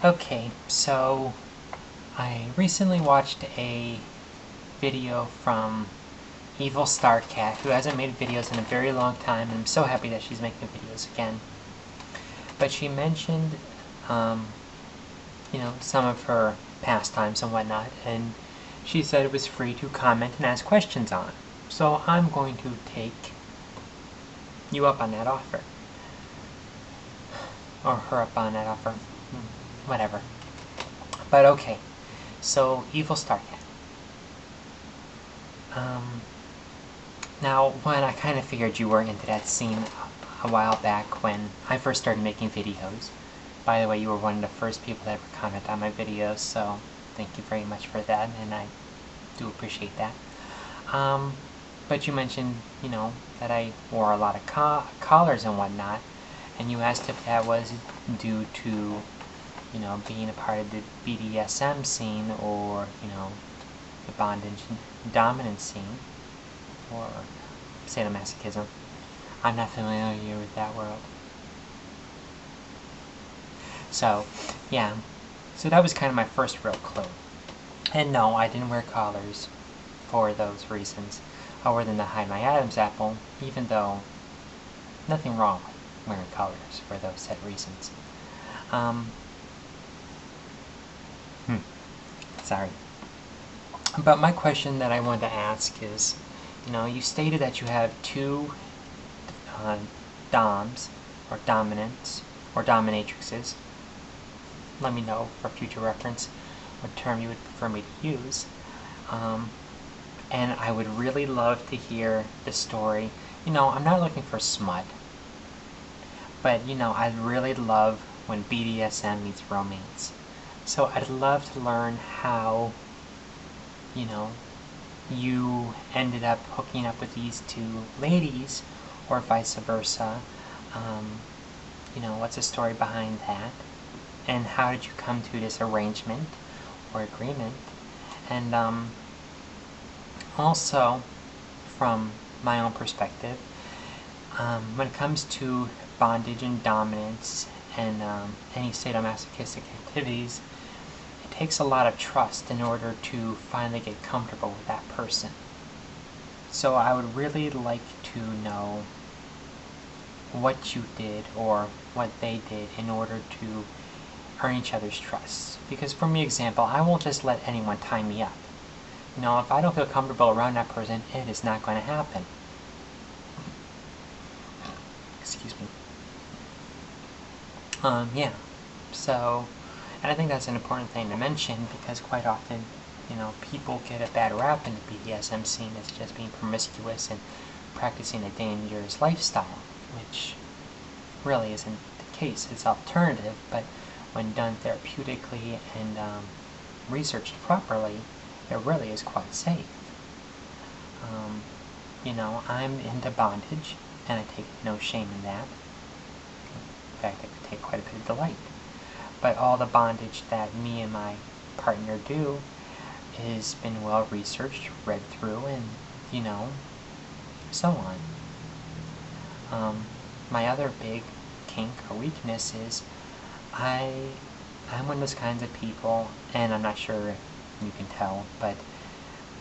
Okay, so I recently watched a video from Evil Star Cat, who hasn't made videos in a very long time, and I'm so happy that she's making videos again. But she mentioned, um, some of her pastimes and whatnot, and she said it was free to comment and ask questions on. So I'm going to take you up on that offer. Or her up on that offer. Whatever. But okay, so Evil Star Cat. Now, when I kind of figured you were into that scene a while back when I first started making videos. By the way, you were one of the first people to ever comment on my videos, so thank you very much for that, and I do appreciate that. But you mentioned, that I wore a lot of collars and whatnot, and you asked if that was due to, being a part of the BDSM scene or, the bondage dominance scene, or sadomasochism. I'm not familiar with that world. So, yeah. So that was kind of my first real clue. And no, I didn't wear collars for those reasons, other than to hide my Adam's apple, even though nothing wrong with wearing collars for those said reasons. Sorry. But my question that I wanted to ask is, you stated that you have two DOMs, or dominants, or dominatrixes. Let me know for future reference what term you would prefer me to use. And I would really love to hear the story. I'm not looking for smut, but I'd really love when BDSM meets romance. So I'd love to learn how, you ended up hooking up with these two ladies, or vice versa. What's the story behind that? And how did you come to this arrangement or agreement? And also, from my own perspective, when it comes to bondage and dominance and any sadomasochistic activities, it takes a lot of trust in order to finally get comfortable with that person. So I would really like to know what you did or what they did in order to earn each other's trust. Because for me, example, I won't just let anyone tie me up. If I don't feel comfortable around that person, it is not going to happen. Excuse me. Yeah. So, and I think that's an important thing to mention because quite often, people get a bad rap in the BDSM scene as just being promiscuous and practicing a dangerous lifestyle, which really isn't the case. It's alternative, but when done therapeutically and researched properly, it really is quite safe. I'm into bondage, and I take no shame in that. In fact, I could take quite a bit of delight. But all the bondage that me and my partner do has been well researched, read through, and, so on. My other big kink or weakness is I'm one of those kinds of people, and I'm not sure if you can tell, but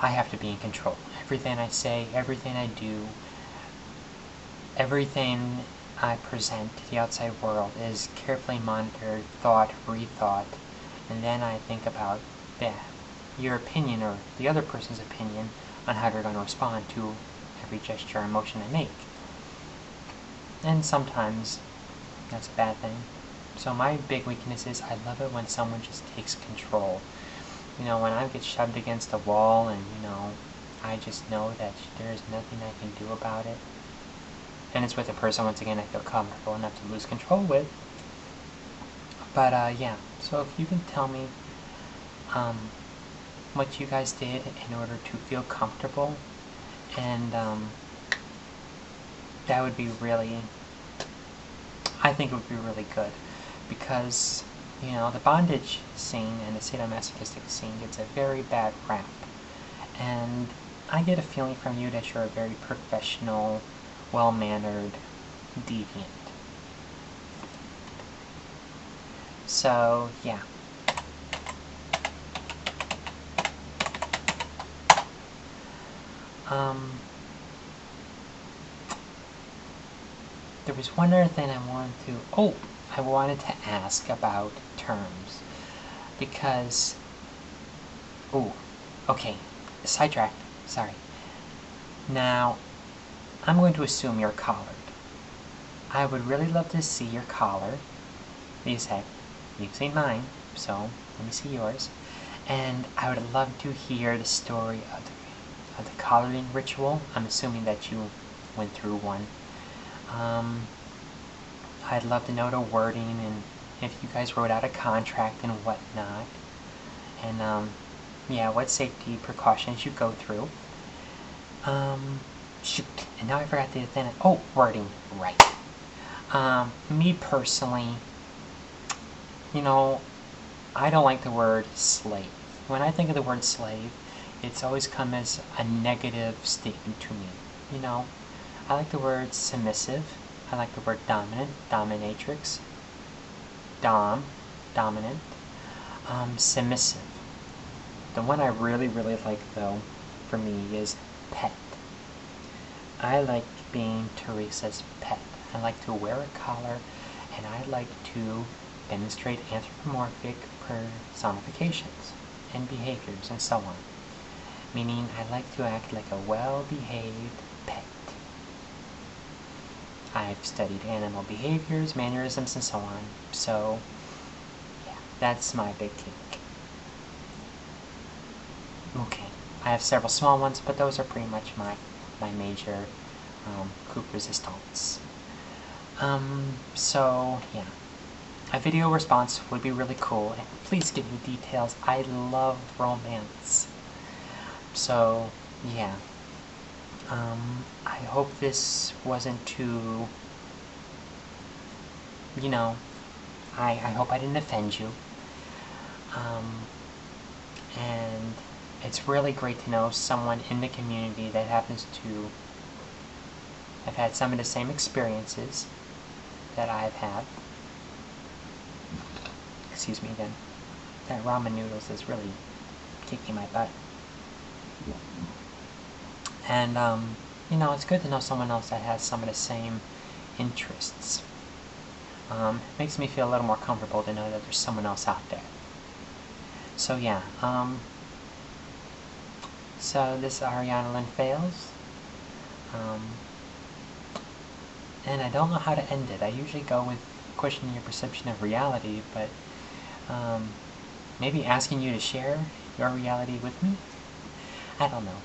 I have to be in control. Everything I say, everything I do, everything I present to the outside world is carefully monitored, thought, rethought, and then I think about your opinion or the other person's opinion on how they're going to respond to every gesture and motion I make. And sometimes that's a bad thing. So my big weakness is I love it when someone just takes control. When I get shoved against a wall and, I just know that there's nothing I can do about it. And it's with a person, once again, I feel comfortable enough to lose control with. But, yeah. So if you can tell me what you guys did in order to feel comfortable, and that would be really, I think it would be really good. Because, the bondage scene and the sadomasochistic scene gets a very bad rap. And I get a feeling from you that you're a very professional, well-mannered deviant. So, yeah. There was one other thing I wanted to ask about terms. Because, okay, sidetracked, sorry. Now, I'm going to assume you're collared. I would really love to see your collar. You said, you've seen mine, so let me see yours. And I would love to hear the story of the collaring ritual. I'm assuming that you went through one. I'd love to know the wording and if you guys wrote out a contract and whatnot. And yeah, what safety precautions you go through. Shoot, and now I forgot the thing. Oh, wording, right. Me personally, you know, I don't like the word slave. When I think of the word slave, it's always come as a negative statement to me. You know, I like the word submissive. I like the word dominant, dominatrix, dominant, submissive. The one I really like, though, for me is pet. I like being Teresa's pet. I like to wear a collar, and I like to demonstrate anthropomorphic personifications and behaviors and so on. Meaning, I like to act like a well-behaved pet. I've studied animal behaviors, mannerisms, and so on. So, yeah, that's my big kink. Okay, I have several small ones, but those are pretty much my major coup resistance. So, yeah. A video response would be really cool, and please give me details. I love romance. So, yeah. I hope this wasn't too, you know, I hope I didn't offend you. And it's really great to know someone in the community that happens to have had some of the same experiences that I've had. Excuse me again. That ramen noodles is really kicking my butt. And, you know, it's good to know someone else that has some of the same interests. It makes me feel a little more comfortable to know that there's someone else out there. So, yeah, so this is Ariana Lynn Fails. And I don't know how to end it. I usually go with questioning your perception of reality, but maybe asking you to share your reality with me? I don't know.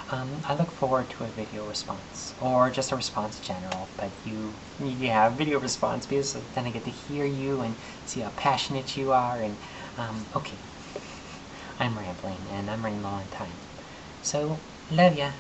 I look forward to a video response, or just a response in general, but yeah, video response, because then I get to hear you and see how passionate you are, and, okay, I'm rambling, and I'm running low on time. So, love ya.